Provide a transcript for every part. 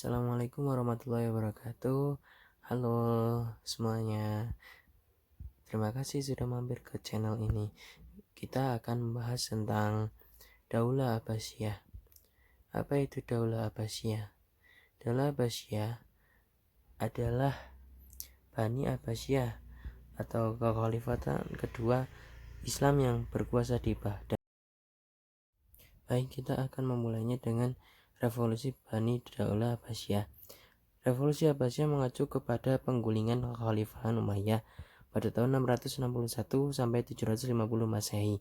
Assalamualaikum warahmatullahi wabarakatuh. Halo semuanya. Terima kasih sudah mampir ke channel ini. Kita akan membahas tentang Daulah Abbasiyah. Apa itu Daulah Abbasiyah? Daulah Abbasiyah adalah Bani Abbasiyah atau kekhalifatan kedua Islam yang berkuasa di Baghdad. Baik, kita akan memulainya dengan revolusi Bani Daulah Abbasiyah. Revolusi Abbasiyah mengacu kepada penggulingan kekhalifahan Umayyah pada tahun 661 sampai 750 Masehi.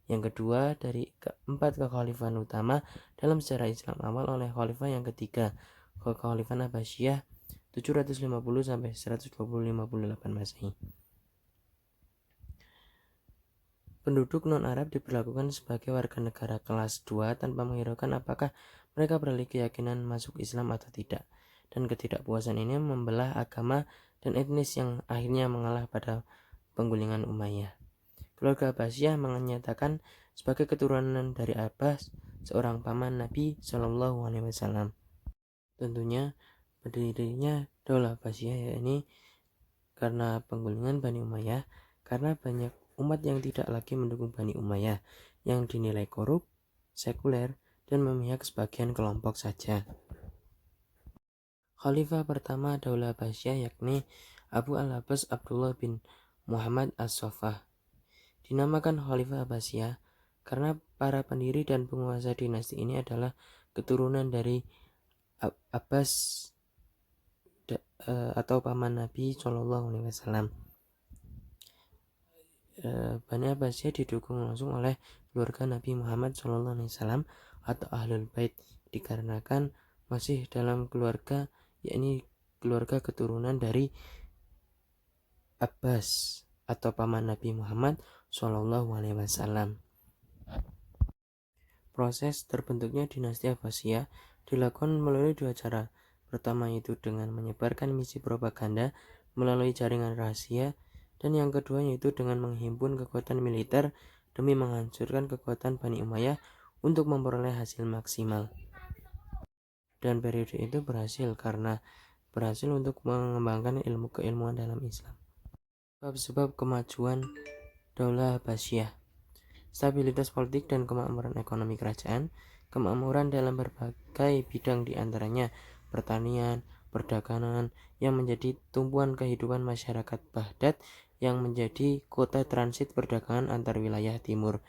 Yang kedua dari keempat kekhalifahan utama dalam sejarah Islam awal oleh khalifah yang ketiga, kekhalifahan Abbasiyah 750 sampai 1258 Masehi. Penduduk non-Arab diperlakukan sebagai warga negara kelas 2 tanpa menghiraukan apakah mereka beralih keyakinan masuk Islam atau tidak. Dan ketidakpuasan ini membelah agama dan etnis yang akhirnya mengalah pada penggulingan Umayyah. Keluarga Abbasiyah menyatakan sebagai keturunan dari Abbas, seorang paman Nabi Shallallahu Alaihi Wasallam. Tentunya berdirinya Daulah Abbasiyah yakni karena penggulingan Bani Umayyah, karena banyak umat yang tidak lagi mendukung Bani Umayyah yang dinilai korup, sekuler, dan memihak sebagian kelompok saja. Khalifah pertama Daulah Abbasiyah yakni Abu al-Abbas Abdullah bin Muhammad as-Saffah. Dinamakan Khalifah Abbasiyah karena para pendiri dan penguasa dinasti ini adalah keturunan dari Abbas atau paman Nabi Shallallahu Alaihi Wasallam. Bani Abbasiyah didukung langsung oleh keluarga Nabi Muhammad SAW atau Ahlul Bait dikarenakan masih dalam keluarga, yakni keluarga keturunan dari Abbas atau paman Nabi Muhammad SAW. Proses terbentuknya dinasti Abbasiyah dilakukan melalui dua cara. Pertama yaitu dengan menyebarkan misi propaganda melalui jaringan rahasia, dan yang kedua yaitu dengan menghimpun kekuatan militer demi menghancurkan kekuatan Bani Umayyah untuk memperoleh hasil maksimal. Dan periode itu berhasil karena berhasil untuk mengembangkan ilmu keilmuan dalam Islam. Sebab kemajuan Daulah Abbasiyah: stabilitas politik dan kemakmuran ekonomi kerajaan, kemakmuran dalam berbagai bidang diantaranya pertanian, perdagangan yang menjadi tumpuan kehidupan masyarakat Baghdad yang menjadi kota transit perdagangan antar wilayah timur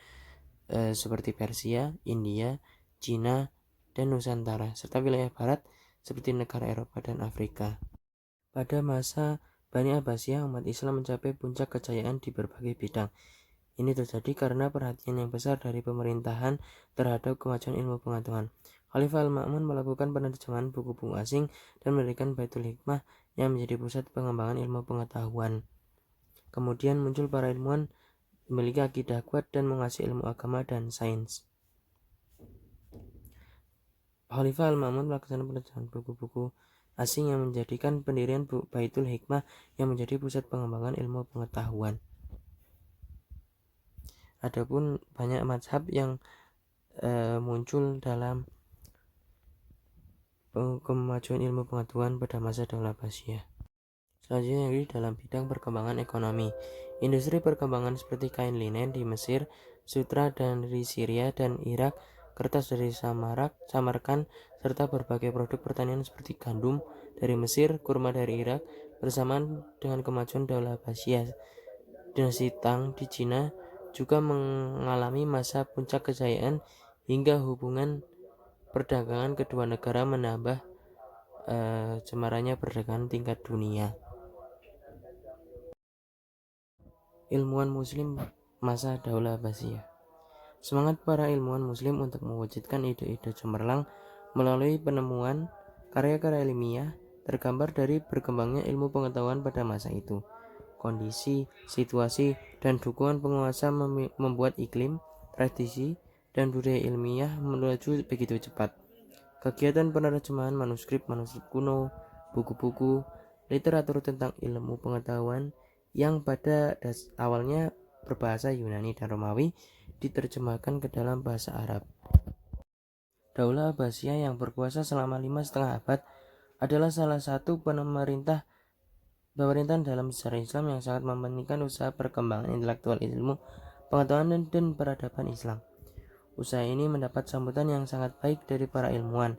seperti Persia, India, Cina, dan Nusantara, serta wilayah barat seperti negara Eropa dan Afrika. Pada masa Bani Abbasiyah, umat Islam mencapai puncak kejayaan di berbagai bidang. Ini terjadi karena perhatian yang besar dari pemerintahan terhadap kemajuan ilmu pengetahuan. Khalifah Al-Ma'mun melakukan penerjemahan buku-buku asing dan mendirikan Baitul Hikmah yang menjadi pusat pengembangan ilmu pengetahuan. Kemudian muncul para ilmuwan memiliki akidah kuat dan menguasai ilmu agama dan sains. Khalifah Al-Ma'mun melaksanakan penerjemahan buku-buku asing yang menjadikan pendirian Baitul Hikmah yang menjadi pusat pengembangan ilmu pengetahuan. Adapun banyak mazhab yang muncul dalam kemajuan ilmu pengetahuan pada masa Daulah Abbasiyah. Selanjutnya dalam bidang perkembangan ekonomi, industri perkembangan seperti kain linen di Mesir, sutra dari Syria dan Irak, kertas dari Samarkand, serta berbagai produk pertanian seperti gandum dari Mesir, kurma dari Irak. Bersamaan dengan kemajuan Daulah Abbasiyah, dinasti Tang di Cina juga mengalami masa puncak kejayaan hingga hubungan perdagangan kedua negara menambah cemarannya perdagangan tingkat dunia. Ilmuwan Muslim masa Daulah Abbasiyah. Semangat para ilmuwan Muslim untuk mewujudkan ide-ide cemerlang melalui penemuan karya-karya ilmiah tergambar dari berkembangnya ilmu pengetahuan pada masa itu. Kondisi, situasi, dan dukungan penguasa membuat iklim, tradisi, dan budaya ilmiah melaju begitu cepat. Kegiatan penerjemahan manuskrip kuno, buku-buku, literatur tentang ilmu pengetahuan yang pada awalnya berbahasa Yunani dan Romawi diterjemahkan ke dalam bahasa Arab. Daulah Abbasiyah yang berkuasa selama 5,5 abad adalah salah satu pemerintahan dalam sejarah Islam yang sangat mementingkan usaha perkembangan intelektual ilmu, pengetahuan dan peradaban Islam. Usaha ini mendapat sambutan yang sangat baik dari para ilmuwan.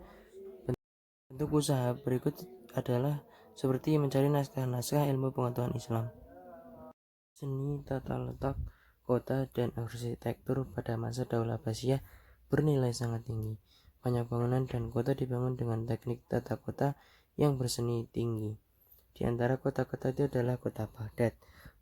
Bentuk usaha berikut adalah seperti mencari naskah-naskah ilmu pengetahuan Islam. Seni tata letak kota dan arsitektur pada masa Daulah Abbasiyah bernilai sangat tinggi. Banyak bangunan dan kota dibangun dengan teknik tata kota yang berseni tinggi. Di antara kota-kota itu adalah kota Baghdad.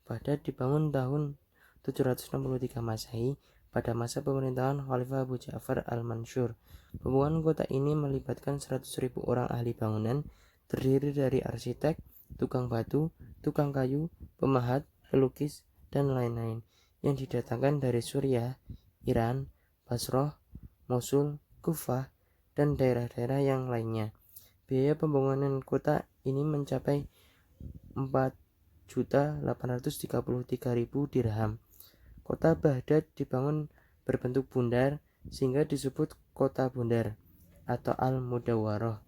Baghdad dibangun tahun 763 Masehi pada masa pemerintahan Khalifah Abu Ja'far al-Mansur. Pembangunan kota ini melibatkan 100.000 orang ahli bangunan, terdiri dari arsitek, tukang batu, tukang kayu, pemahat, pelukis, dan lain-lain yang didatangkan dari Suriah, Iran, Basrah, Mosul, Kufah, dan daerah-daerah yang lainnya. Biaya pembangunan kota ini mencapai 4.833.000 dirham. Kota Baghdad dibangun berbentuk bundar sehingga disebut kota bundar atau Al-Mudawwarah.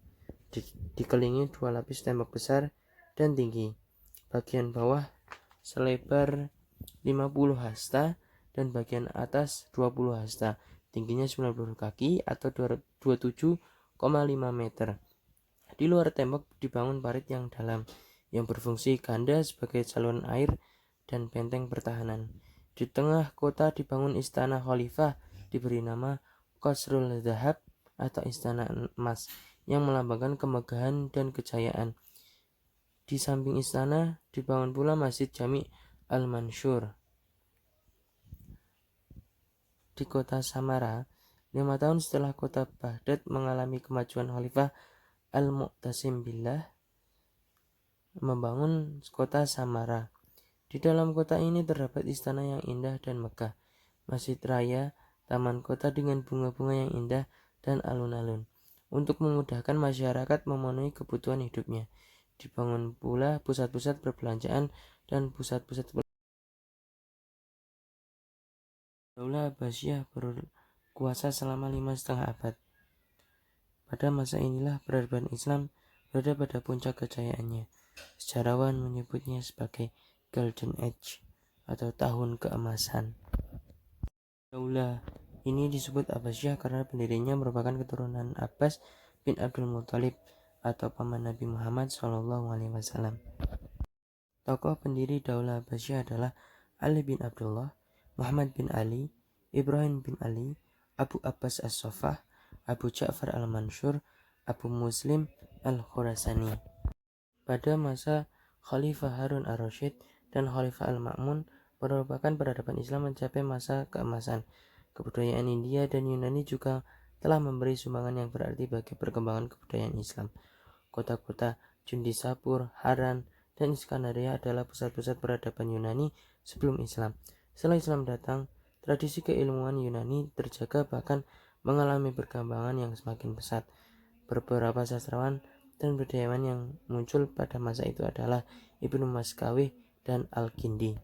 Dikelilingi 2 lapis tembok besar dan tinggi. Bagian bawah selebar 50 hasta dan bagian atas 20 hasta. Tingginya 90 kaki atau 27,5 meter. Di luar tembok dibangun parit yang dalam yang berfungsi ganda sebagai saluran air dan benteng pertahanan. Di tengah kota dibangun istana khalifah diberi nama Qasrul Zahab atau istana emas yang melambangkan kemegahan dan kejayaan. Di samping istana dibangun pula Masjid Jami' Al-Mansur. Di kota Samara, 5 tahun setelah kota Baghdad mengalami kemajuan Khalifah Al-Mu'tasim Billah membangun kota Samara. Di dalam kota ini terdapat istana yang indah dan megah, masjid raya, taman kota dengan bunga-bunga yang indah dan alun-alun. Untuk memudahkan masyarakat memenuhi kebutuhan hidupnya, dibangun pula pusat-pusat perbelanjaan dan pusat-pusat Daulah Abbasiyah berkuasa selama 5,5 abad. Pada masa inilah peradaban Islam berada pada puncak kejayaannya. Sejarawan menyebutnya sebagai Golden Age atau tahun keemasan. Daulah ini disebut Abbasiyah karena pendirinya merupakan keturunan Abbas bin Abdul Muthalib atau paman Nabi Muhammad SAW. Tokoh pendiri Daulah Abbasiyah adalah Ali bin Abdullah, Muhammad bin Ali, Ibrahim bin Ali, Abu Abbas As-Saffah, Abu Ja'far Al-Mansur, Abu Muslim Al-Khurasani. Pada masa Khalifah Harun Ar-Rasyid dan Khalifah Al-Ma'mun merupakan peradaban Islam mencapai masa keemasan. Kebudayaan India dan Yunani juga telah memberi sumbangan yang berarti bagi perkembangan kebudayaan Islam. Kota-kota Jundisapur, Haran, dan Iskandaria adalah pusat-pusat peradaban Yunani sebelum Islam. Setelah Islam datang, tradisi keilmuan Yunani terjaga bahkan mengalami perkembangan yang semakin pesat. Beberapa sastrawan dan budayawan yang muncul pada masa itu adalah Ibnu Maskawih dan Al-Kindi.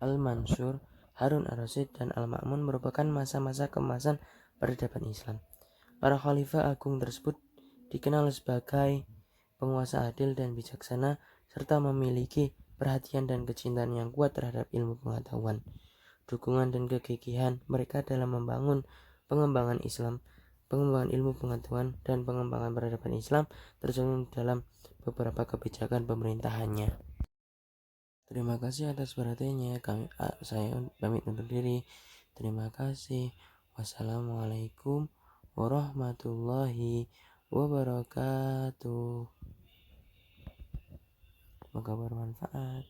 Al-Mansur, Harun Ar-Rasyid, dan Al-Ma'mun merupakan masa-masa keemasan peradaban Islam. Para khalifah agung tersebut dikenal sebagai penguasa adil dan bijaksana serta memiliki perhatian dan kecintaan yang kuat terhadap ilmu pengetahuan. Dukungan dan kegigihan mereka dalam membangun pengembangan Islam, pengembangan ilmu pengetahuan, dan pengembangan peradaban Islam tercermin dalam beberapa kebijakan pemerintahannya. Terima kasih atas perhatiannya. Saya pamit undur diri. Terima kasih. Wassalamualaikum warahmatullahi wabarakatuh. Semoga bermanfaat.